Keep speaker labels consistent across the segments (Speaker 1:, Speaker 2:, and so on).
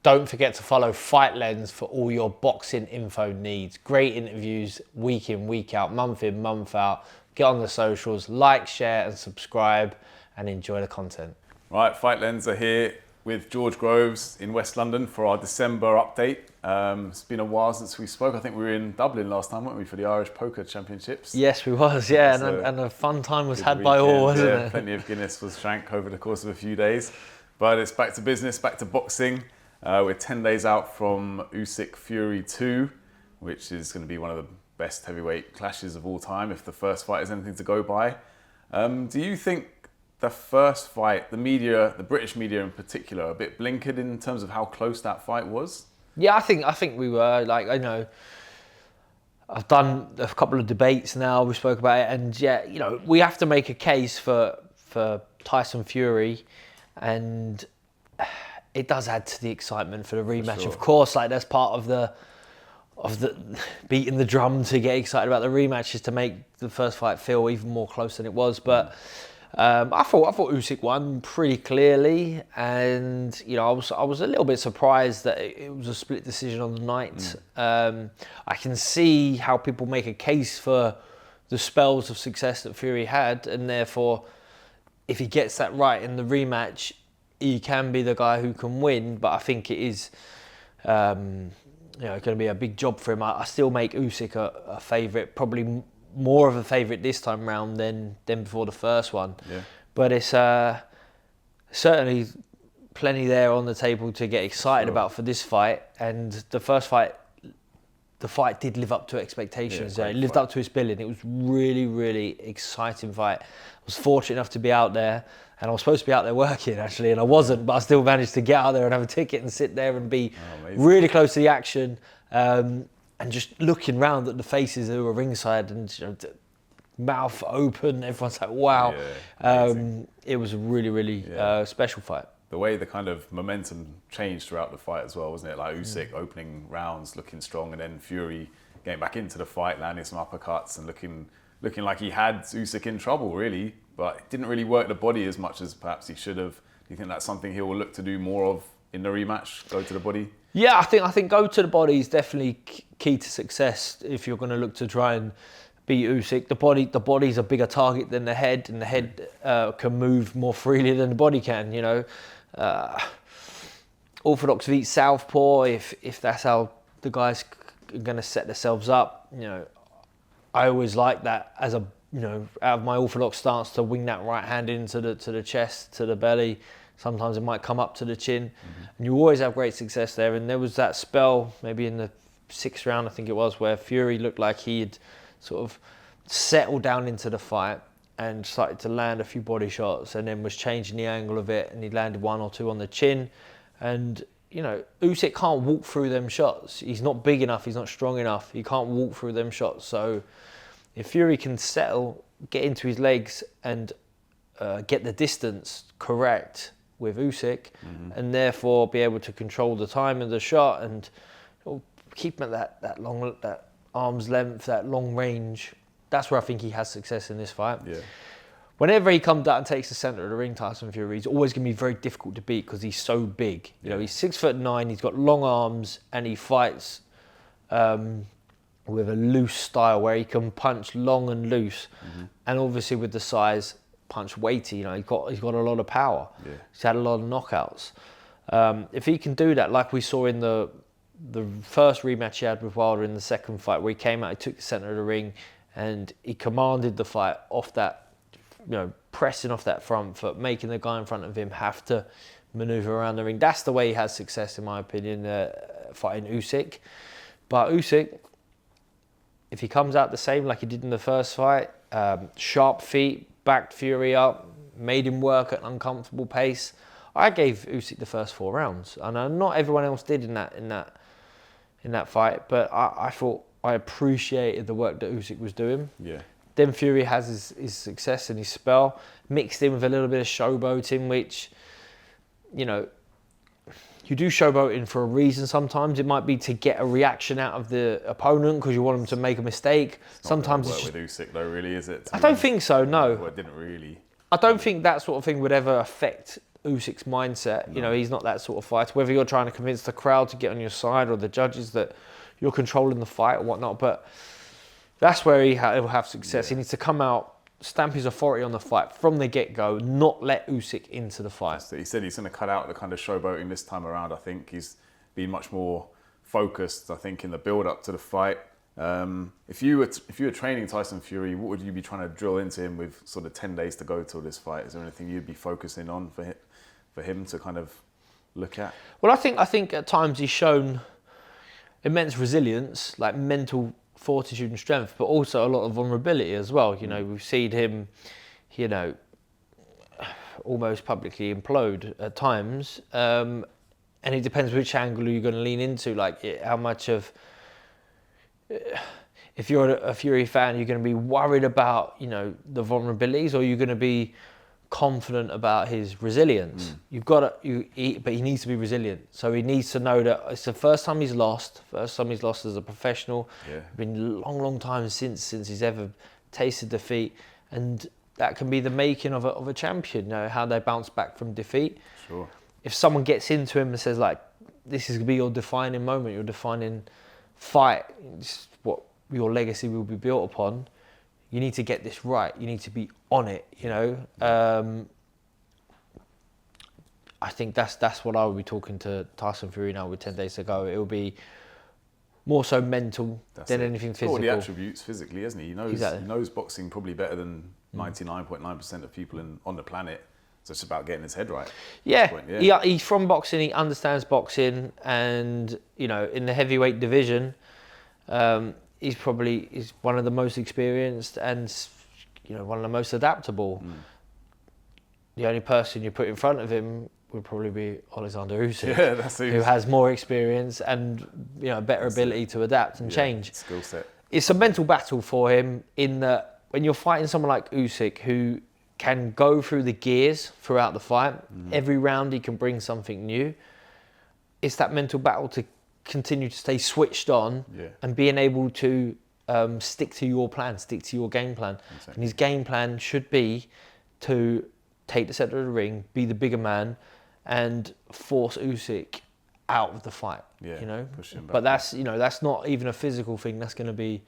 Speaker 1: Don't forget to follow Fight Lens for all your boxing info needs. Great interviews week in, week out, month in, month out. Get on the socials, like, share and subscribe and enjoy the content.
Speaker 2: Right, Fight Lens are here with George Groves in West London for our December update. It's been a while since we spoke. I think we were in Dublin last time, weren't we, for the Irish Poker Championships?
Speaker 1: Yes, we was, yeah, and a fun time was had by all, wasn't it?
Speaker 2: Plenty of Guinness was drank over the course of a few days. But it's back to business, back to boxing. We're 10 days out from Usyk Fury 2, which is going to be one of the best heavyweight clashes of all time, if the first fight is anything to go by. Do you think the first fight, the media, the British media in particular, a bit blinkered in terms of how close that fight was?
Speaker 1: Yeah, I think we were. Like, I know, I've done a couple of debates now, we spoke about it, and yeah, you know, we have to make a case for Tyson Fury, and it does add to the excitement for the rematch. Sure. Of course, like that's part of the beating the drum to get excited about the rematch, is to make the first fight feel even more close than it was. But I thought Usyk won pretty clearly, and you know, I was a little bit surprised that it was a split decision on the night. I can see how people make a case for the spells of success that Fury had, and therefore, if he gets that right in the rematch, he can be the guy who can win. But I think it is, you know, going to be a big job for him. I still make Usyk a favourite, probably more of a favourite this time round than before the first one. Yeah. But it's certainly plenty there on the table to get excited about for this fight. And the first fight, the fight did live up to expectations. It lived up to its billing. It was really, really exciting fight. I was fortunate enough to be out there, and I was supposed to be out there working actually, and I wasn't, but I still managed to get out there and have a ticket and sit there and be really close to the action, and just looking round at the faces who were ringside, and you know, mouth open, everyone's like, wow. It was a really, really special fight.
Speaker 2: The way the kind of momentum changed throughout the fight as well, wasn't it? Like Usyk opening rounds looking strong, and then Fury getting back into the fight, landing some uppercuts and looking like he had Usyk in trouble, really. But it didn't really work the body as much as perhaps he should have. Do you think that's something he will look to do more of in the rematch, go to the body?
Speaker 1: Yeah, I think go to the body is definitely key to success if you're going to look to try and beat Usyk. The body's a bigger target than the head, and the head can move more freely than the body can, you know. Orthodox beat southpaw, if that's how the guys are going to set themselves up. You know, I always like that as a, you know, out of my orthodox stance, to wing that right hand into the chest, to the belly. Sometimes it might come up to the chin, and you always have great success there. And there was that spell, maybe in the 6th round, I think it was, where Fury looked like he'd sort of settled down into the fight and started to land a few body shots, and then was changing the angle of it, and he landed 1 or 2 on the chin. And you know, Usyk can't walk through them shots. He's not big enough, he's not strong enough, he can't walk through them shots. So if Fury can settle, get into his legs and get the distance correct with Usyk, and therefore be able to control the time of the shot and keep him at that long, that arm's length, that long range, that's where I think he has success in this fight. Yeah. Whenever he comes out and takes the centre of the ring, Tyson Fury, he's always going to be very difficult to beat because he's so big. You know, he's 6'9", he's got long arms, and he fights with a loose style where he can punch long and loose, and obviously with the size, punch weighty. You know, he's got a lot of power. Yeah. He's had a lot of knockouts. If he can do that, like we saw in the first rematch he had with Wilder in the second fight, where he came out, he took the centre of the ring, and he commanded the fight off that, you know, pressing off that front foot, making the guy in front of him have to manoeuvre around the ring. That's the way he has success, in my opinion, fighting Usyk. But Usyk, if he comes out the same like he did in the first fight, sharp feet, backed Fury up, made him work at an uncomfortable pace, I gave Usyk the first 4 rounds. I know not everyone else did in that fight, but I thought I appreciated the work that Usyk was doing. Yeah. Then Fury has his success and his spell, mixed in with a little bit of showboating, which, you know, you do showboating for a reason sometimes. It might be to get a reaction out of the opponent because you want them to make a mistake. Sometimes
Speaker 2: it's not with Usyk though, really, is it?
Speaker 1: I don't think so, no.
Speaker 2: Well, it didn't really.
Speaker 1: I don't think that sort of thing would ever affect Usyk's mindset. You know, he's not that sort of fighter. Whether you're trying to convince the crowd to get on your side or the judges that you're controlling the fight or whatnot, but that's where he'll have success. He needs to come out, stamp his authority on the fight from the get-go, not let Usyk into the fight.
Speaker 2: He said he's going to cut out the kind of showboating this time around. I think he's been much more focused, I think, in the build-up to the fight. If you were training Tyson Fury, what would you be trying to drill into him with sort of 10 days to go till this fight? Is there anything you'd be focusing on for him to kind of look at?
Speaker 1: Well, I think at times he's shown immense resilience, like mental fortitude and strength, but also a lot of vulnerability as well. You know, we've seen him, you know, almost publicly implode at times. And it depends which angle you're going to lean into, like how much of... If you're a Fury fan, you're going to be worried about, you know, the vulnerabilities, or you're going to be confident about his resilience. You've got to, but he needs to be resilient. So he needs to know that it's the first time he's lost as a professional. It's been a long, long time since he's ever tasted defeat, and that can be the making of a champion. You know, how they bounce back from defeat.
Speaker 2: Sure.
Speaker 1: If someone gets into him and says, like, this is going to be your defining moment, your defining fight, this is what your legacy will be built upon, you need to get this right. You need to be on it, you know. I think that's what I would be talking to Tyson Fury now with 10 days to go. It will be more so mental than anything physical.
Speaker 2: All the attributes physically, isn't he? He knows,
Speaker 1: Exactly.
Speaker 2: He knows boxing probably better than 99.9% of people on the planet. So it's about getting his head right.
Speaker 1: Yeah. He's from boxing. He understands boxing, and you know, in the heavyweight division, he's one of the most experienced and, you know, one of the most adaptable. The only person you put in front of him would probably be Alexander Usyk, who has more experience and, you know, better ability to adapt and change.
Speaker 2: Skill set.
Speaker 1: It's a mental battle for him in that when you're fighting someone like Usyk, who can go through the gears throughout the fight, every round he can bring something new. It's that mental battle to continue to stay switched on and being able to stick to your plan, stick to your game plan. Exactly. And his game plan should be to take the center of the ring, be the bigger man, and force Usyk out of the fight. You know, push him back. But that's not even a physical thing. That's going to be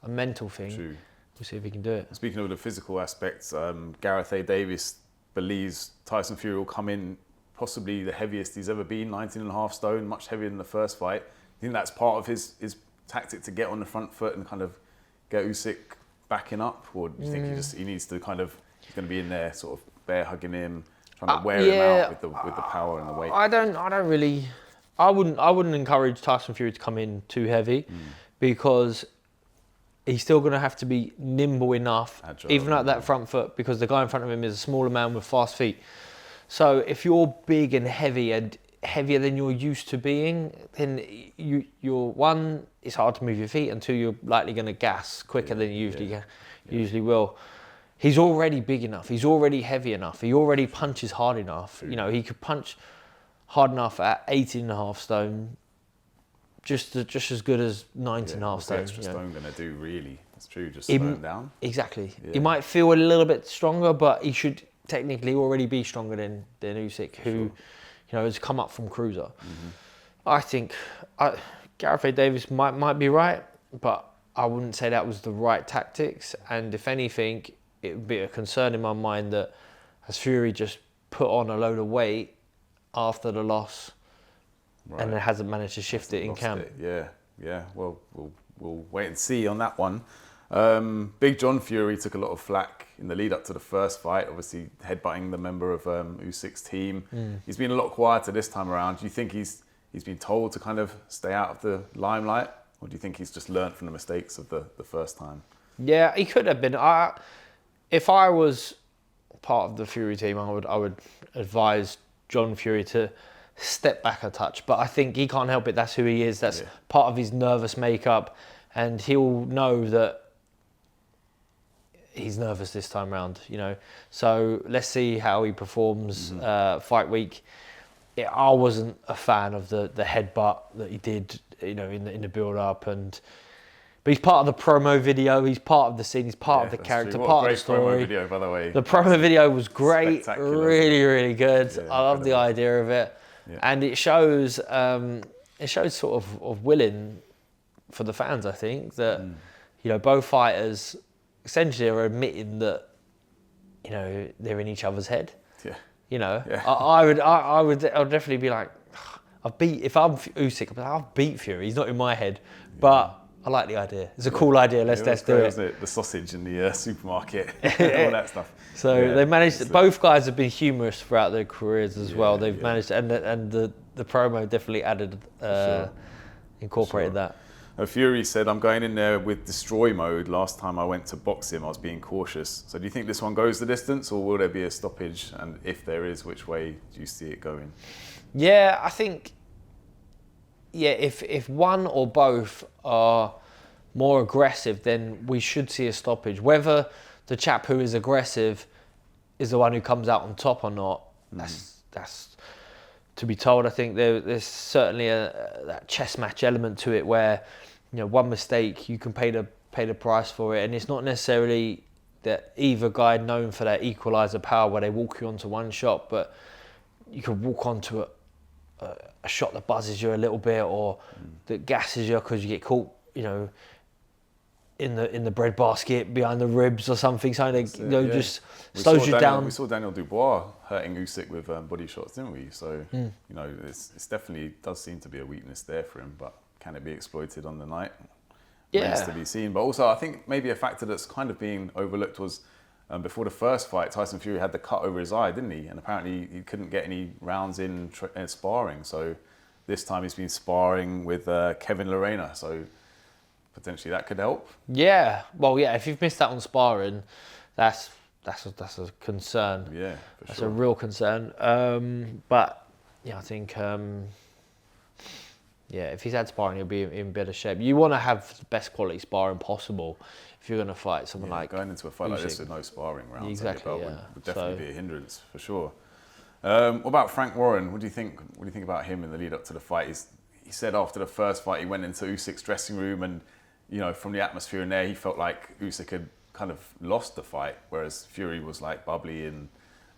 Speaker 1: a mental thing.
Speaker 2: True.
Speaker 1: We'll see if he can do it.
Speaker 2: Speaking of the physical aspects, Gareth A. Davis believes Tyson Fury will come in possibly the heaviest he's ever been, 19.5 stone, much heavier than the first fight. Do you think that's part of his tactic to get on the front foot and kind of get Usyk backing up? Or do you think he needs to kind of, he's going to be in there sort of bear hugging him, trying to wear him out with the power and the weight?
Speaker 1: I wouldn't encourage Tyson Fury to come in too heavy, because he's still going to have to be nimble enough, agile, even at that front foot, because the guy in front of him is a smaller man with fast feet. So if you're big and heavy and heavier than you're used to being, then you're one, it's hard to move your feet, and two, you're likely going to gas quicker than you usually will. He's already big enough. He's already heavy enough. He already punches hard enough. You know, he could punch hard enough at 18.5 stone, just as good as 19.5 stone.
Speaker 2: What's the extra stone going to do, really? It's true, just slow him down.
Speaker 1: Exactly. Yeah. He might feel a little bit stronger, but he should technically already be stronger than Usyk, who, you know, has come up from cruiser. I think Gareth A. Davis might be right, but I wouldn't say that was the right tactics. And if anything, it would be a concern in my mind that as Fury just put on a load of weight after the loss, and then hasn't managed to shift it in camp. Yeah. Well,
Speaker 2: we'll wait and see on that one. Big John Fury took a lot of flack in the lead up to the first fight, obviously headbutting the member of Usyk's team. He's been a lot quieter this time around. Do you think he's been told to kind of stay out of the limelight, or do you think he's just learned from the mistakes of the first time?
Speaker 1: Yeah, he could have been. If I was part of the Fury team, I would advise John Fury to step back a touch, but I think he can't help it. That's who he is. That's part of his nervous makeup, and he'll know that he's nervous this time round, you know. So let's see how he performs fight week. I wasn't a fan of the headbutt that he did, you know, in the build up, and But he's part of the promo video. He's part of the scene. He's part of the
Speaker 2: that's
Speaker 1: character,
Speaker 2: true. What
Speaker 1: part
Speaker 2: a
Speaker 1: of the
Speaker 2: great promo
Speaker 1: story.
Speaker 2: video, by the way.
Speaker 1: The promo video was great,
Speaker 2: Spectacular.
Speaker 1: really, really good.
Speaker 2: Yeah,
Speaker 1: I love the
Speaker 2: incredible.
Speaker 1: idea of it,
Speaker 2: Yeah.
Speaker 1: and it shows sort of willing for the fans. I think that both fighters essentially are admitting that they're in each other's head.
Speaker 2: Yeah.
Speaker 1: Yeah. I would definitely be like, if I'm Usyk, I'll beat Fury. He's not in my head, but I like the idea. It's a cool idea. Let's do
Speaker 2: great,
Speaker 1: it.
Speaker 2: wasn't it? The sausage in the supermarket, all that stuff.
Speaker 1: So they managed. Both guys have been humorous throughout their careers as well. They've managed, and the promo definitely added, incorporated that.
Speaker 2: Fury said, "I'm going in there with destroy mode. Last time I went to box him, I was being cautious. So do you think this one goes the distance, or will there be a stoppage? And if there is, which way do you see it going?"
Speaker 1: Yeah, I think. Yeah, if one or both are more aggressive, then we should see a stoppage. Whether the chap who is aggressive is the one who comes out on top or not, that's to be told. I think there's certainly that chess match element to it where one mistake you can pay the price for it, and it's not necessarily that either guy known for that equaliser power where they walk you onto one shot, but you could walk onto a shot that buzzes you a little bit or that gasses you because you get caught, in the bread basket behind the ribs or something just slows you down.
Speaker 2: We saw Daniel Dubois hurting Usyk with body shots, didn't we? So it's definitely does seem to be a weakness there for him, but can it be exploited on the night? Remains to be seen. But also I think maybe a factor that's kind of being overlooked was before the first fight, Tyson Fury had the cut over his eye, didn't he? And apparently he couldn't get any rounds in sparring. So this time he's been sparring with Kevin Lorena. So potentially that could help.
Speaker 1: Yeah. Well, yeah. If you've missed out on sparring, that's a concern.
Speaker 2: Yeah,
Speaker 1: that's a real concern. But yeah, I think if he's had sparring, he'll be in better shape. You want to have the best quality sparring possible if you're going to fight someone like
Speaker 2: going into a fight
Speaker 1: Usyk.
Speaker 2: like this with no sparring rounds.
Speaker 1: Exactly.
Speaker 2: Would definitely be a hindrance for sure. What about Frank Warren? What do you think? What do you think about him in the lead up to the fight? He said after the first fight, he went into Usyk's dressing room, and from the atmosphere in there, he felt like Usyk had kind of lost the fight, whereas Fury was like bubbly and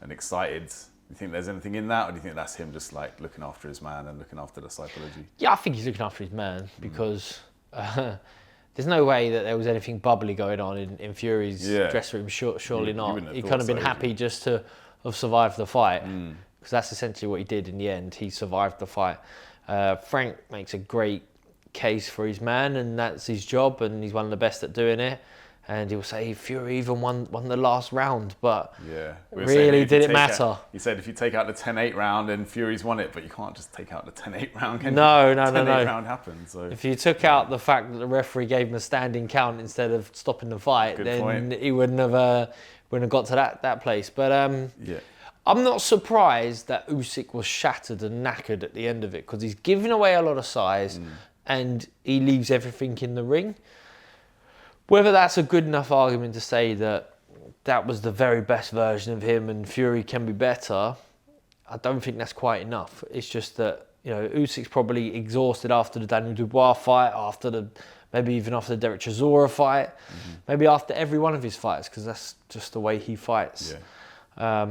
Speaker 2: excited. Do you think there's anything in that, or do you think that's him just like looking after his man and looking after the psychology?
Speaker 1: Yeah, I think he's looking after his man because there's no way that there was anything bubbly going on in Fury's dressing room. Surely not. He couldn't have been happy just to have survived the fight, because that's essentially what he did in the end. He survived the fight. Frank makes a great case for his man, and that's his job, and he's one of the best at doing it. And he'll say Fury even won the last round, but really did it matter?
Speaker 2: He said if you take out the 10-8 round, then Fury's won it, but you can't just take out the 10-8 round. Can
Speaker 1: no.
Speaker 2: you? 10-8 round happened. So
Speaker 1: if you took out the fact that the referee gave him a standing count instead of stopping the fight, then he wouldn't have got to that place. But I'm not surprised that Usyk was shattered and knackered at the end of it, because he's giving away a lot of size and he leaves everything in the ring. Whether that's a good enough argument to say that was the very best version of him and Fury can be better, I don't think that's quite enough. It's just that Usyk's probably exhausted after the Daniel Dubois fight, maybe even after the Derek Chisora fight, maybe after every one of his fights, because that's just the way he fights. I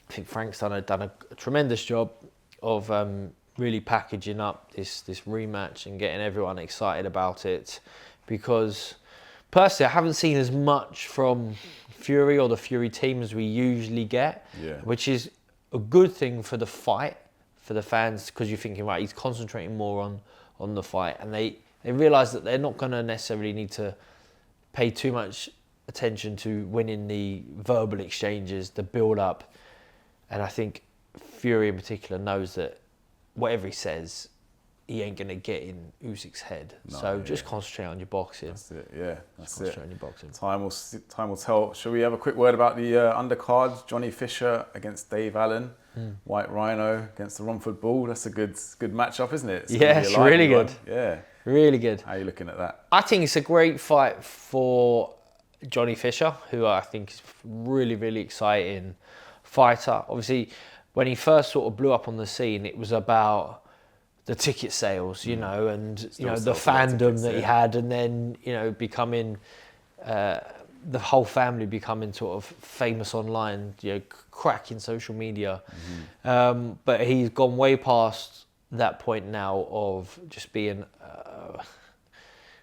Speaker 1: think Frank's done a tremendous job of really packaging up this rematch and getting everyone excited about it, because personally, I haven't seen as much from Fury or the Fury team as we usually get, which is a good thing for the fight, for the fans, because you're thinking, right, he's concentrating more on the fight, and they realise that they're not going to necessarily need to pay too much attention to winning the verbal exchanges, the build-up, and I think Fury in particular knows that whatever he says, he ain't going to get in Usyk's head. Just concentrate on your boxing.
Speaker 2: That's it, yeah.
Speaker 1: Concentrate on your boxing.
Speaker 2: Time will tell. Shall we have a quick word about the undercard? Johnny Fisher against Dave Allen. White Rhino against the Romford Bull. That's a good matchup, isn't it?
Speaker 1: It's really good.
Speaker 2: Yeah.
Speaker 1: Really good.
Speaker 2: How are you looking at that?
Speaker 1: I think it's a great fight for Johnny Fisher, who I think is a really, really exciting fighter. Obviously, when he first sort of blew up on the scene, it was about the ticket sales, you know, and
Speaker 2: Still
Speaker 1: you know the
Speaker 2: sells a lot of
Speaker 1: fandom
Speaker 2: tickets,
Speaker 1: that he
Speaker 2: yeah.
Speaker 1: had, and then you know becoming the whole family becoming sort of famous online, you know, cracking social media. But he's gone way past that point now of just being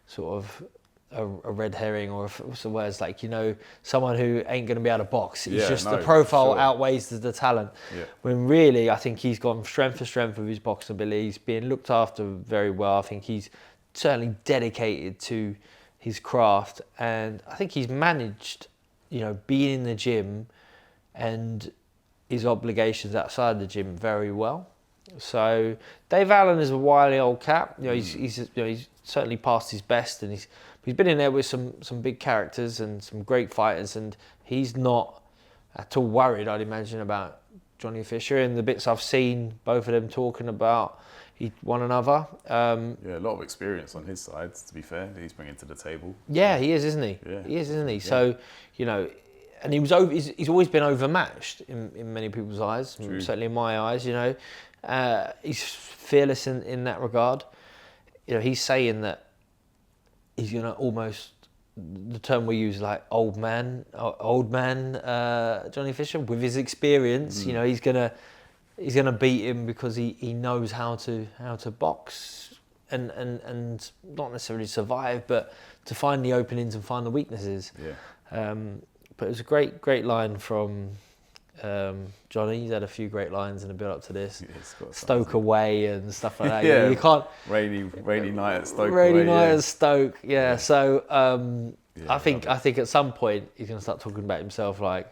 Speaker 1: sort of a red herring, or what's the words, like, you know, someone who ain't going to be able to box. It's
Speaker 2: Yeah,
Speaker 1: just
Speaker 2: no,
Speaker 1: the
Speaker 2: for
Speaker 1: profile
Speaker 2: sure.
Speaker 1: outweighs the talent.
Speaker 2: Yeah.
Speaker 1: When really, I think he's gone strength for strength with his boxing ability. He's being looked after very well. I think he's certainly dedicated to his craft, and I think he's managed, you know, being in the gym and his obligations outside the gym very well. So Dave Allen is a wily old cat. You know, he's certainly past his best, and he's been in there with some big characters and some great fighters, and he's not at all worried, I'd imagine, about Johnny Fisher. And the bits I've seen both of them talking about one another.
Speaker 2: Yeah, a lot of experience on his side, to be fair, that he's bringing to the table.
Speaker 1: Yeah, he is, isn't he?
Speaker 2: Yeah.
Speaker 1: He is, isn't he?
Speaker 2: Yeah.
Speaker 1: So, you know, and he's always been overmatched in many people's eyes,
Speaker 2: True.
Speaker 1: certainly in my eyes, you know. He's fearless in that regard. You know, he's saying that he's going to almost, the term we use, like old man Johnny Fisher, with his experience, you know, he's gonna beat him because he knows how to box and not necessarily survive, but to find the openings and find the weaknesses.
Speaker 2: Yeah.
Speaker 1: But it was a great line from Johnny. He's had a few great lines in the build up to this. Stoke away and stuff like that.
Speaker 2: Yeah.
Speaker 1: You can't.
Speaker 2: Rainy night at Stoke.
Speaker 1: Rainy
Speaker 2: away,
Speaker 1: night
Speaker 2: yeah.
Speaker 1: at Stoke. Yeah. So
Speaker 2: Yeah,
Speaker 1: I think at some point he's going to start talking about himself, like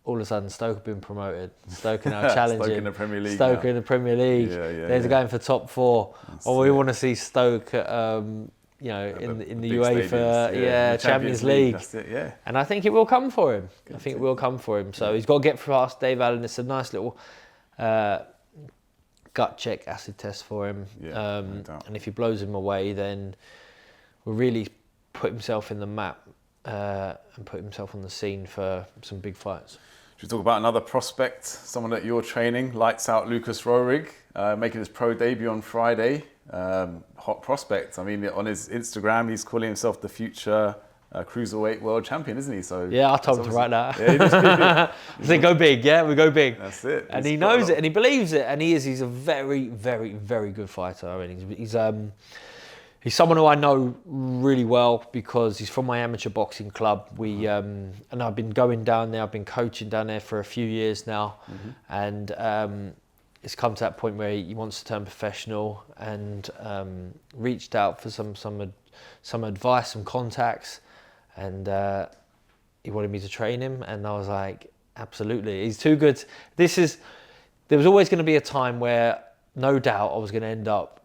Speaker 1: all of a sudden Stoke have been promoted. Stoke are now challenging.
Speaker 2: Stoke in the Premier League.
Speaker 1: Stoke
Speaker 2: now.
Speaker 1: in the Premier League.
Speaker 2: They're
Speaker 1: going for top 4. We want to see Stoke at, you know, in the
Speaker 2: big
Speaker 1: UEFA,
Speaker 2: stadiums, the
Speaker 1: Champions League.
Speaker 2: That's it, yeah.
Speaker 1: And I think it will come for him. It will come for him. So he's got to get past Dave Allen. It's a nice little gut check acid test for him.
Speaker 2: Yeah, no doubt.
Speaker 1: And if he blows him away, then will really put himself in the map and put himself on the scene for some big fights.
Speaker 2: Should we talk about another prospect, someone that you're training, lights out Lucas Roig, making his pro debut on Friday. Hot prospect. I mean, on his Instagram, he's calling himself the future cruiserweight world champion, isn't he? So
Speaker 1: yeah, I told him to write that.
Speaker 2: Yeah, he did.
Speaker 1: I said, go big, yeah, we go big.
Speaker 2: That's it.
Speaker 1: And he knows it, and he believes it, and he's a very, very, very good fighter. I mean, he's someone who I know really well because he's from my amateur boxing club. And I've been going down there. I've been coaching down there for a few years now, and it's come to that point where he wants to turn professional, and reached out for some advice, some contacts, and he wanted me to train him, and I was like, absolutely, he's too good. There was always going to be a time where, no doubt, I was going to end up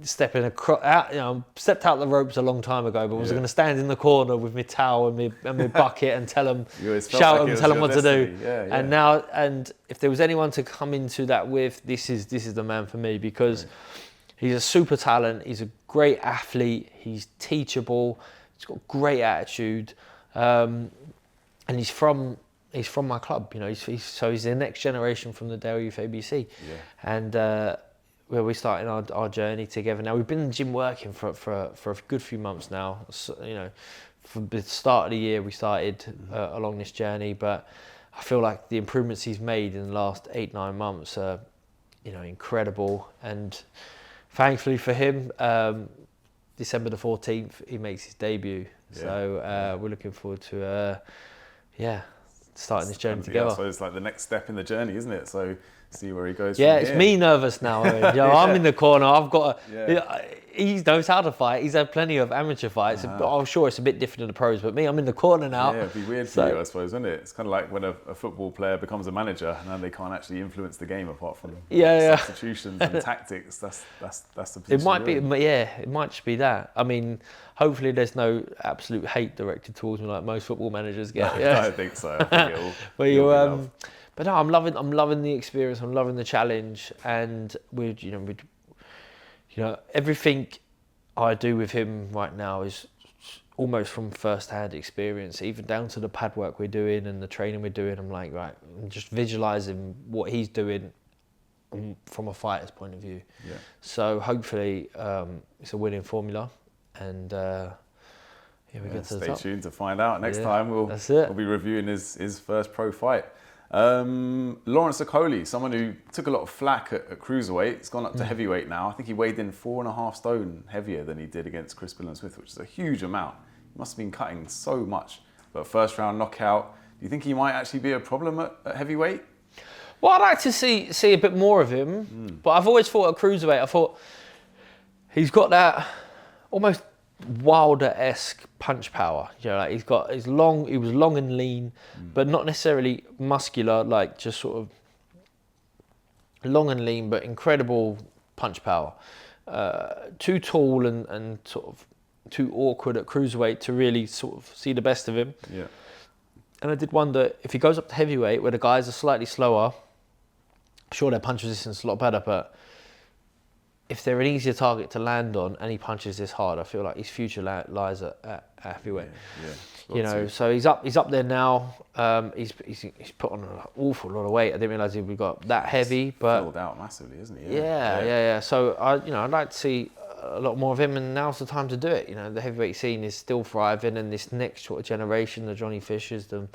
Speaker 1: stepping out. You know, stepped out the ropes a long time ago, but was going to stand in the corner with my towel and my bucket and tell him, shout like him, tell him what to do. And now, and if there was anyone to come into that with, this is the man for me, because he's a super talent. He's a great athlete. He's teachable. He's got great attitude, and he's from my club. You know, he's the next generation from the Dale Youth ABC, and where we're starting our journey together. Now we've been in the gym working for a good few months now. So, you know, from the start of the year we started along this journey, but I feel like the improvements he's made in the last 8-9 months are, you know, incredible. And thankfully for him, December the 14th, he makes his debut. Yeah. So we're looking forward to, starting this journey together.
Speaker 2: So it's like the next step in the journey, isn't it? So see where he goes.
Speaker 1: Yeah, it's me nervous now. I mean, you know, I'm in the corner. I've got.
Speaker 2: Yeah.
Speaker 1: He knows how to fight. He's had plenty of amateur fights. I'm sure it's a bit different than the pros, but me, I'm in the corner now.
Speaker 2: Yeah, it'd be weird for you, I suppose, wouldn't it? It's kind of like when a football player becomes a manager and then they can't actually influence the game apart from substitutions and tactics. That's the position.
Speaker 1: It might be, it might just be that. I mean, hopefully there's no absolute hate directed towards me like most football managers get.
Speaker 2: No, I don't think so. I think
Speaker 1: but no, I'm loving the experience. I'm loving the challenge, and everything I do with him right now is almost from first-hand experience, even down to the pad work we're doing and the training we're doing. I'm like, right, I'm just visualising what he's doing from a fighter's point of view.
Speaker 2: Yeah.
Speaker 1: So hopefully it's a winning formula, and we get to the top.
Speaker 2: Stay tuned to find out. Next
Speaker 1: Yeah,
Speaker 2: time we'll be reviewing his first pro fight. Lawrence Okolie, someone who took a lot of flack at cruiserweight, he's gone up to heavyweight now. I think he weighed in 4.5 stone heavier than he did against Chris Smith, which is a huge amount. He must have been cutting so much. But first round knockout. Do you think he might actually be a problem at heavyweight?
Speaker 1: Well, I'd like to see a bit more of him, but I've always thought at cruiserweight, I thought he's got that almost Wilder-esque punch power. You know, like he was long and lean, but not necessarily muscular, like just sort of long and lean, but incredible punch power. Too tall and sort of too awkward at cruiserweight to really sort of see the best of him.
Speaker 2: Yeah.
Speaker 1: And I did wonder if he goes up to heavyweight, where the guys are slightly slower. Sure, their punch resistance is a lot better, but if they're an easier target to land on and he punches this hard, I feel like his future lies at heavyweight.
Speaker 2: Yeah.
Speaker 1: You know, so he's up there now. He's put on an awful lot of weight. I didn't realise he got that heavy, but
Speaker 2: filled out massively, isn't he?
Speaker 1: Yeah. So I'd like to see a lot more of him, and now's the time to do it. You know, the heavyweight scene is still thriving, and this next sort of generation, the Johnny Fishers, the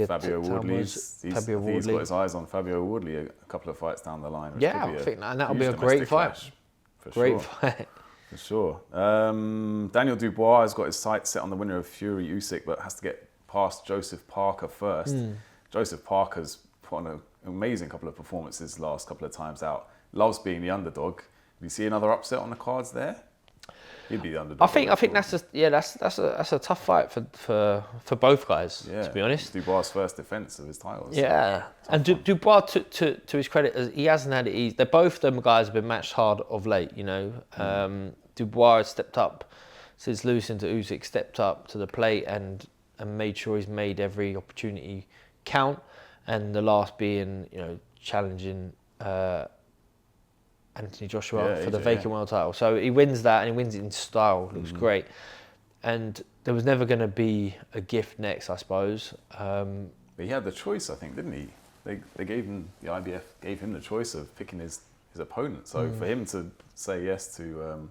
Speaker 2: Fabio Wardley's. He's got his eyes on Fabio Wardley a couple of fights down the line.
Speaker 1: I think that'll be a great fight. Great fight.
Speaker 2: For sure. Daniel Dubois has got his sights set on the winner of Fury Usyk, but has to get past Joseph Parker first. Joseph Parker's put on an amazing couple of performances last couple of times out. Loves being the underdog. Do you see another upset on the cards there? He'd be the underdog.
Speaker 1: I think that's a tough fight for both guys. To be honest.
Speaker 2: Dubois' first defence of his titles.
Speaker 1: Yeah, and Dubois, to his credit, he hasn't had it easy. They're both them guys have been matched hard of late. You know, Dubois has stepped up since losing to Usyk, stepped up to the plate and made sure he's made every opportunity count. And the last being, challenging Anthony Joshua for the vacant world title. So he wins that, and he wins it in style. Looks great. And there was never going to be a gift next, I suppose.
Speaker 2: But he had the choice, I think, didn't he? They gave him, the IBF gave him the choice of picking his opponent. So for him to say yes to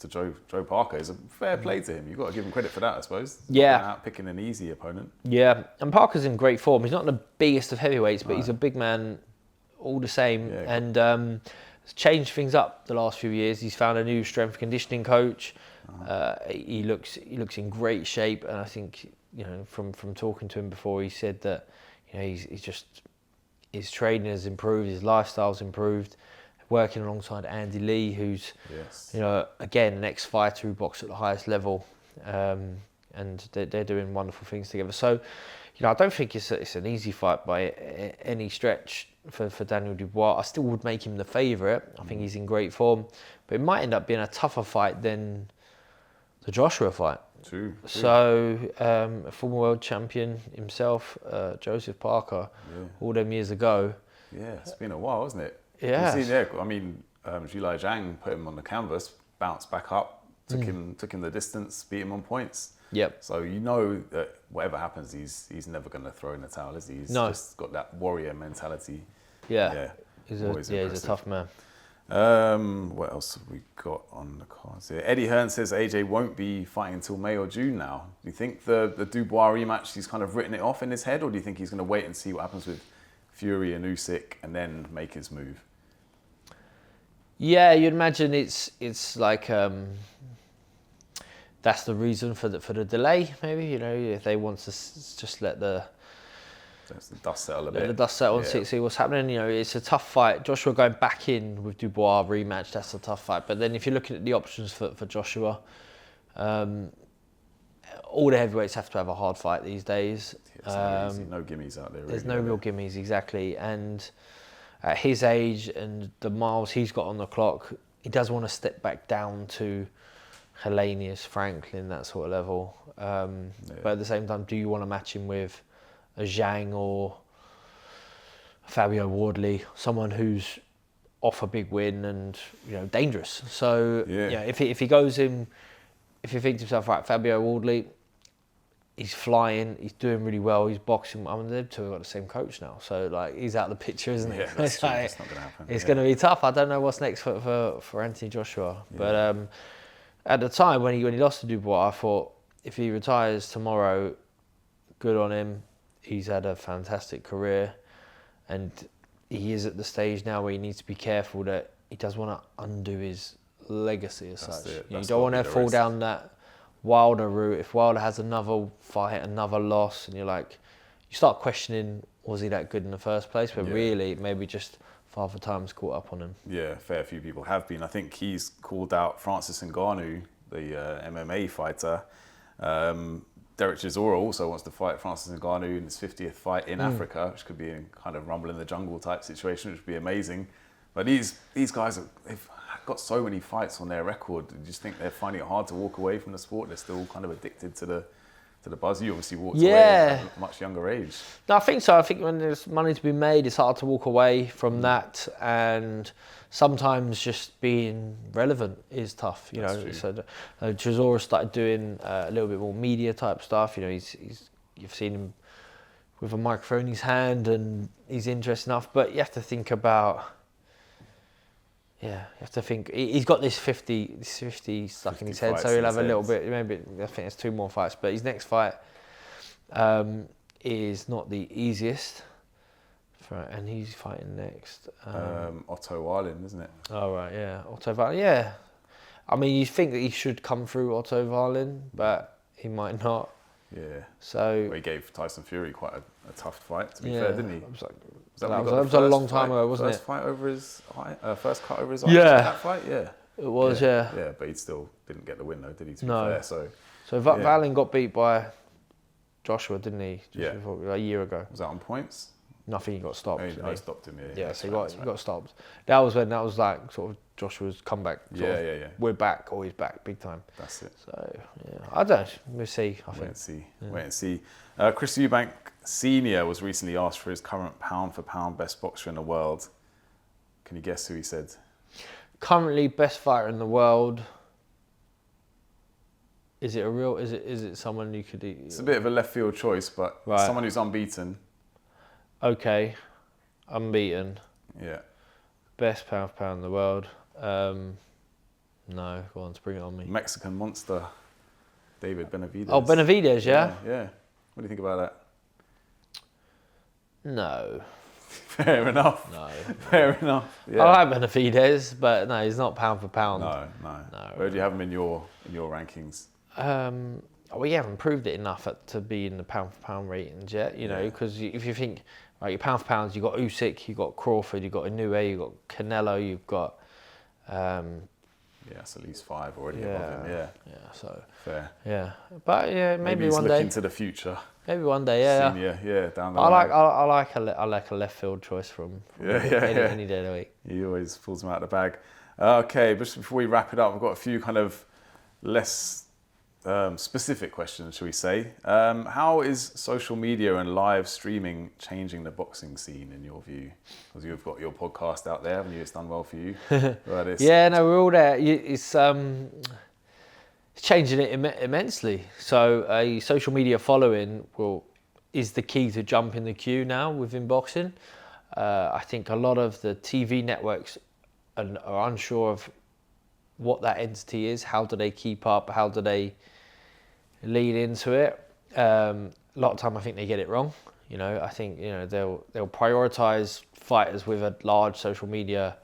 Speaker 2: Joe Parker is a fair play to him. You've got to give him credit for that, I suppose. Out picking an easy opponent.
Speaker 1: Yeah, and Parker's in great form. He's not the biggest of heavyweights, but he's a big man all the same. Yeah, and changed things up the last few years. He's found a new strength conditioning coach. He looks in great shape, and I think from talking to him before, he said that he's just his training has improved, his lifestyle's improved. Working alongside Andy Lee, who's again an ex-fighter who boxed at the highest level, and they're doing wonderful things together. So I don't think it's an easy fight by any stretch for Daniel Dubois. I still would make him the favourite. I think he's in great form, but it might end up being a tougher fight than the Joshua fight.
Speaker 2: True.
Speaker 1: So a former world champion himself, Joseph Parker, all them years ago.
Speaker 2: Yeah, it's been a while, hasn't it?
Speaker 1: Yeah.
Speaker 2: I mean, Zhilai Zhang put him on the canvas, bounced back up, took him the distance, beat him on points.
Speaker 1: Yep.
Speaker 2: So that whatever happens, he's never going to throw in the towel, is he? He's just got that warrior mentality.
Speaker 1: Yeah. He's a tough man.
Speaker 2: What else have we got on the cards here? Eddie Hearn says AJ won't be fighting until May or June now. Do you think the Dubois rematch, he's kind of written it off in his head, or do you think he's going to wait and see what happens with Fury and Usyk and then make his move?
Speaker 1: Yeah, you'd imagine it's like that's the reason for the delay. Maybe if they want to just let the
Speaker 2: dust settle a bit.
Speaker 1: Let the dust settle and see what's happening. It's a tough fight. Joshua going back in with Dubois rematch, that's a tough fight. But then if you're looking at the options for Joshua, all the heavyweights have to have a hard fight these days.
Speaker 2: No gimmies out there.
Speaker 1: There's no real gimmies, exactly. And at his age and the miles he's got on the clock, he does want to step back down to Helenius, Franklin, that sort of level. But at the same time, do you want to match him with a Zhang or Fabio Wardley, someone who's off a big win and dangerous? So if he goes in, if he thinks to himself, right, Fabio Wardley, he's flying. He's doing really well. He's boxing. I mean, they've two have got the same coach now, so like he's out of the picture, isn't he?
Speaker 2: Yeah, that's true.
Speaker 1: Like,
Speaker 2: That's not going to happen.
Speaker 1: it's going to be tough. I don't know what's next for Anthony Joshua, but at the time when he lost to Dubois, I thought if he retires tomorrow, good on him. He's had a fantastic career, and he is at the stage now where he needs to be careful that he does want to undo his legacy as such. You don't want to fall down that Wilder route. If Wilder has another fight, another loss, and you start questioning, was he that good in the first place? But really, maybe just Father Time's caught up on him.
Speaker 2: Yeah, fair few people have been. I think he's called out Francis Ngannou, the MMA fighter. Derek Chisora also wants to fight Francis Ngannou in his 50th fight in Africa, which could be a kind of rumble in the jungle type situation, which would be amazing. But these guys, they've got so many fights on their record. Do you just think they're finding it hard to walk away from the sport? They're still kind of addicted to the buzz. You obviously walked away at a much younger age.
Speaker 1: No, I think so. I think when there's money to be made, it's hard to walk away from that. And sometimes just being relevant is tough. You know, so Chisora started doing a little bit more media type stuff. You know, you've seen him with a microphone in his hand, and he's interesting enough. But you have to think about. Yeah, you have to think. He's got this 50 stuck in his head, so he'll have a little bit. Maybe I think there's 2 more fights, but his next fight is not the easiest. And he's fighting next.
Speaker 2: Otto Wallin, isn't it?
Speaker 1: Oh right, yeah, Otto Wallin. Yeah, I mean, you think that he should come through Otto Wallin, but he might not.
Speaker 2: Yeah.
Speaker 1: So
Speaker 2: he gave Tyson Fury quite a tough fight, to be fair, didn't he?
Speaker 1: That was a long time ago, wasn't it?
Speaker 2: First fight over his eye, first cut over his eye.
Speaker 1: Yeah.
Speaker 2: That fight, yeah.
Speaker 1: It was, yeah.
Speaker 2: Yeah, but he still didn't get the win, though, did he? To be fair,
Speaker 1: so Wallin got beat by Joshua, didn't he?
Speaker 2: Just
Speaker 1: before, a year ago.
Speaker 2: Was that on points?
Speaker 1: Nothing. He got stopped.
Speaker 2: I stopped him.
Speaker 1: Yeah, so he got stopped. That was like sort of Joshua's comeback.
Speaker 2: Yeah.
Speaker 1: We're back, or he's back, big time.
Speaker 2: That's it.
Speaker 1: So yeah, I don't know. We'll see.
Speaker 2: Wait and see. Chris Eubank Senior was recently asked for his current pound for pound best boxer in the world. Can you guess who he said?
Speaker 1: Currently best fighter in the world. Is it Is it someone you could?
Speaker 2: It's a bit of a left field choice, but someone who's unbeaten.
Speaker 1: Okay, unbeaten.
Speaker 2: Yeah.
Speaker 1: Best pound for pound in the world. No, go on, bring it on me.
Speaker 2: Mexican monster, David Benavidez.
Speaker 1: Oh, Benavidez, yeah?
Speaker 2: Yeah. What do you think about that?
Speaker 1: No.
Speaker 2: Fair enough.
Speaker 1: No.
Speaker 2: Fair enough. Yeah.
Speaker 1: I like Benavidez, but no, he's not pound for pound.
Speaker 2: No. Where do you have him in your rankings?
Speaker 1: Well, you haven't proved it enough to be in the pound for pound ratings yet, you know, because if you think, right, your pound for pounds, you've got Usyk, you've got Crawford, you've got Inoue, you've got Canelo, you've got...
Speaker 2: that's at least 5 already above him,
Speaker 1: so...
Speaker 2: Fair.
Speaker 1: Yeah, but yeah, maybe
Speaker 2: he's
Speaker 1: one day.
Speaker 2: looking to the future.
Speaker 1: Maybe one day, yeah.
Speaker 2: Senior, down the line.
Speaker 1: I like a left field choice from any day of the week.
Speaker 2: He always pulls them out of the bag. Okay, but just before we wrap it up, I've got a few kind of less specific questions, shall we say. How is social media and live streaming changing the boxing scene in your view? Because you've got your podcast out there, haven't you? It's done well for you.
Speaker 1: We're all there. It's changing it immensely. So a social media following is the key to jumping the queue now within boxing. I think a lot of the TV networks are unsure of what that entity is. How do they keep up? How do they lead into it? A lot of time I think they get it wrong. You know, I think they'll prioritize fighters with a large social media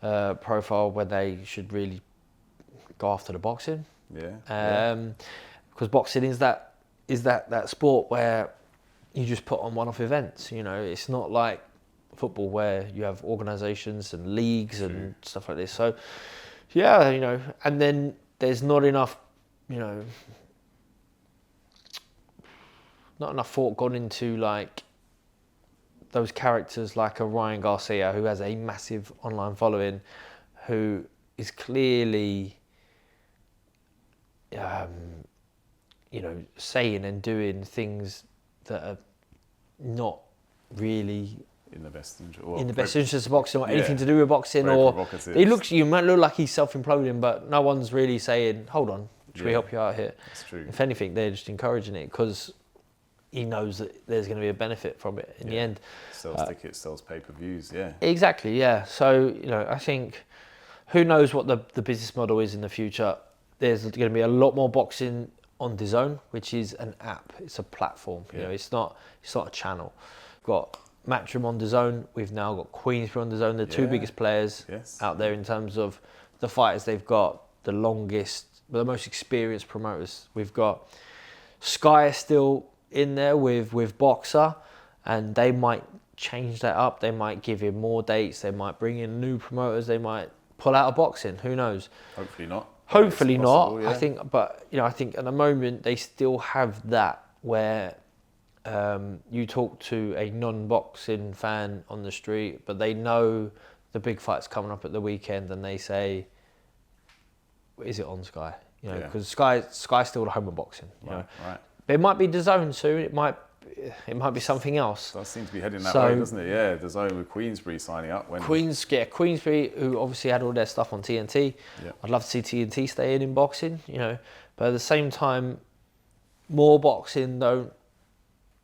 Speaker 1: profile when they should really go after the boxing. Because boxing is that sport where you just put on one-off events. You know, it's not like football where you have organisations and leagues and stuff like this. So yeah, and then there's not enough, not enough thought gone into like those characters like a Ryan Garcia, who has a massive online following, who is clearly saying and doing things that are not really in the best interest of boxing, or anything to do with boxing, or you might look like he's self-imploding, but no one's really saying, hold on, Should we help you out here?
Speaker 2: That's true.
Speaker 1: If anything, they're just encouraging it because he knows that there's going to be a benefit from it in the end.
Speaker 2: Sells tickets, sells pay-per-views, yeah.
Speaker 1: Exactly, yeah. So, I think who knows what the business model is in the future. There's going to be a lot more boxing on DAZN, which is an app. It's a platform. It's not a channel. We've got Matchroom on DAZN. We've now got Queensberry on DAZN. The two biggest players out there in terms of the fighters they've got, the most experienced promoters. We've got Sky still in there with Boxer, and they might change that up. They might give him more dates. They might bring in new promoters. They might pull out of boxing. Who knows?
Speaker 2: Hopefully not.
Speaker 1: Hopefully not. Yeah. I think at the moment they still have that where you talk to a non-boxing fan on the street, but they know the big fight's coming up at the weekend, and they say, "Is it on Sky?" Because Sky's still the home of boxing.
Speaker 2: Right.
Speaker 1: But it might be DAZN soon. It might be something else.
Speaker 2: That seems to be heading that way, doesn't it? Yeah, DAZN with Queensberry signing up.
Speaker 1: Queensberry, who obviously had all their stuff on TNT. Yeah. I'd love to see TNT stay in boxing, But at the same time, more boxing don't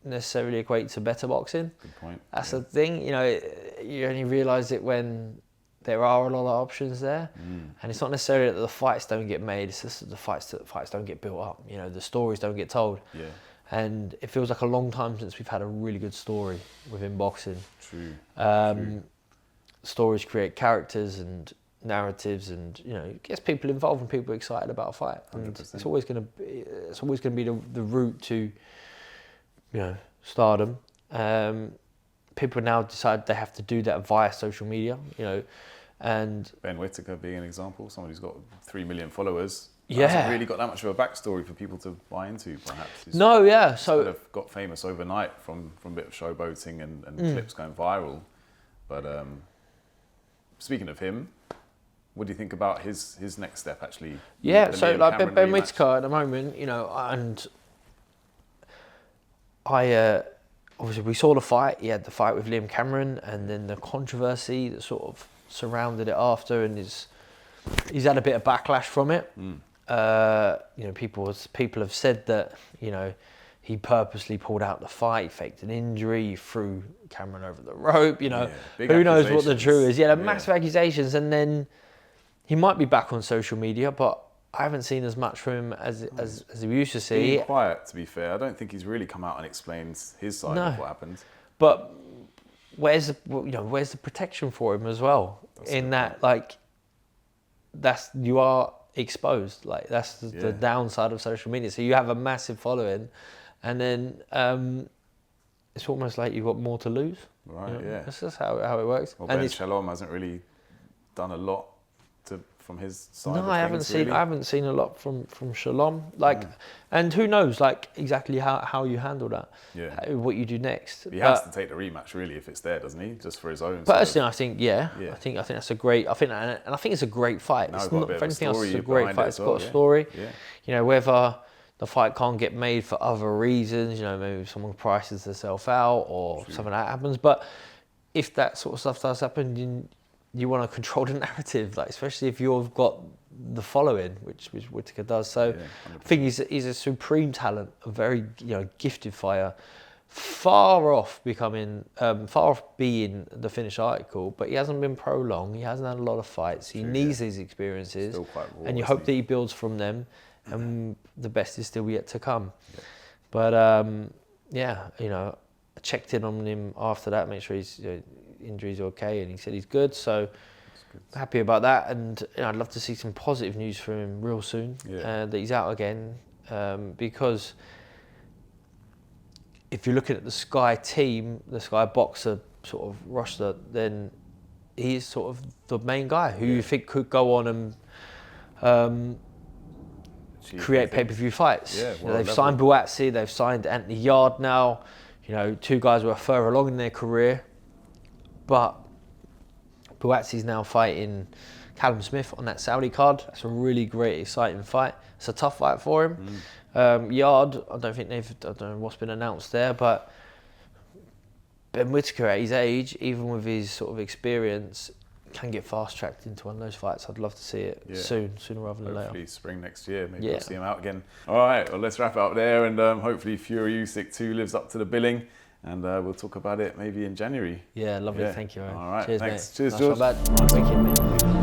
Speaker 1: necessarily equate to better boxing.
Speaker 2: Good point.
Speaker 1: That's the thing. You only realise it when there are a lot of options there, and it's not necessarily that the fights don't get made. It's just that the fights don't get built up. The stories don't get told.
Speaker 2: Yeah.
Speaker 1: And it feels like a long time since we've had a really good story within boxing.
Speaker 2: True.
Speaker 1: Stories create characters and narratives, and it gets people involved and people excited about a fight. And
Speaker 2: 100%.
Speaker 1: it's always going to be the route to stardom. People now decide they have to do that via social media. And
Speaker 2: Ben Whittaker being an example, someone who's got 3 million followers.
Speaker 1: Yeah.
Speaker 2: Hasn't really got that much of a backstory for people to buy into, perhaps. He's
Speaker 1: so
Speaker 2: kind of got famous overnight from a bit of showboating and clips going viral. But speaking of him, what do you think about his next step, actually?
Speaker 1: Yeah, so like Ben Whittaker at the moment, and I obviously we saw the fight. He had the fight with Liam Cameron, and then the controversy that sort of surrounded it after, and he's had a bit of backlash from it. People have said that he purposely pulled out the fight, he faked an injury, he threw Cameron over the rope. Who knows what the truth is? Massive accusations, and then he might be back on social media, but I haven't seen as much from him as we used to see.
Speaker 2: Being quiet, to be fair. I don't think he's really come out and explained his side of what happened.
Speaker 1: But where's the protection for him as well? You are exposed. That's the downside of social media. So you have a massive following, and then it's almost like you've got more to lose.
Speaker 2: Right. Yeah.
Speaker 1: That's just how it works.
Speaker 2: Well, Ben Shalom hasn't really done a lot from his side.
Speaker 1: No, I haven't seen a lot from Shalom. And who knows exactly how you handle that.
Speaker 2: Yeah.
Speaker 1: What you do next.
Speaker 2: He has to take the rematch, really, if it's there, doesn't he? Just for his own.
Speaker 1: Personally, I think I think that's a great. I think it's a great fight.
Speaker 2: No,
Speaker 1: it's not for anything else. It's a great fight. It's got a
Speaker 2: yeah.
Speaker 1: story.
Speaker 2: Yeah.
Speaker 1: Whether the fight can't get made for other reasons, maybe someone prices themselves out or something like that happens. But if that sort of stuff does happen, you want to control the narrative, especially if you've got the following, which Whittaker does. So I think he's a supreme talent, a very gifted fighter, far off being the finished article, but he hasn't been pro long. He hasn't had a lot of fights. He needs these experiences,
Speaker 2: still quite raw,
Speaker 1: and you hope that he builds from them, and the best is still yet to come.
Speaker 2: Yeah.
Speaker 1: But I checked in on him after that, make sure his injuries are okay, and he said he's good. So happy about that, and I'd love to see some positive news from him real soon. That he's out again, because if you're looking at the Sky team, the Sky Boxer sort of roster, then he's sort of the main guy who you think could go on and create pay-per-view fights. They've signed Buatsi, they've signed Anthony Yard now. Two guys who are further along in their career, but Buatsi's now fighting Callum Smith on that Saudi card. That's a really great, exciting fight. It's a tough fight for him. Yard, I don't know what's been announced there, but Ben Whittaker at his age, even with his sort of experience, can get fast tracked into one of those fights, I'd love to see it sooner rather than
Speaker 2: Hopefully
Speaker 1: later.
Speaker 2: spring next year, maybe we'll see him out again. All right, well, let's wrap it up there, and hopefully Fury Usyk 2 lives up to the billing, and we'll talk about it maybe in January.
Speaker 1: Yeah, lovely. Thank you, man.
Speaker 2: All right,
Speaker 1: Cheers,
Speaker 2: thanks.
Speaker 1: mate.
Speaker 2: Cheers,
Speaker 1: Nice
Speaker 2: George.
Speaker 1: one, bud. Thank you, mate.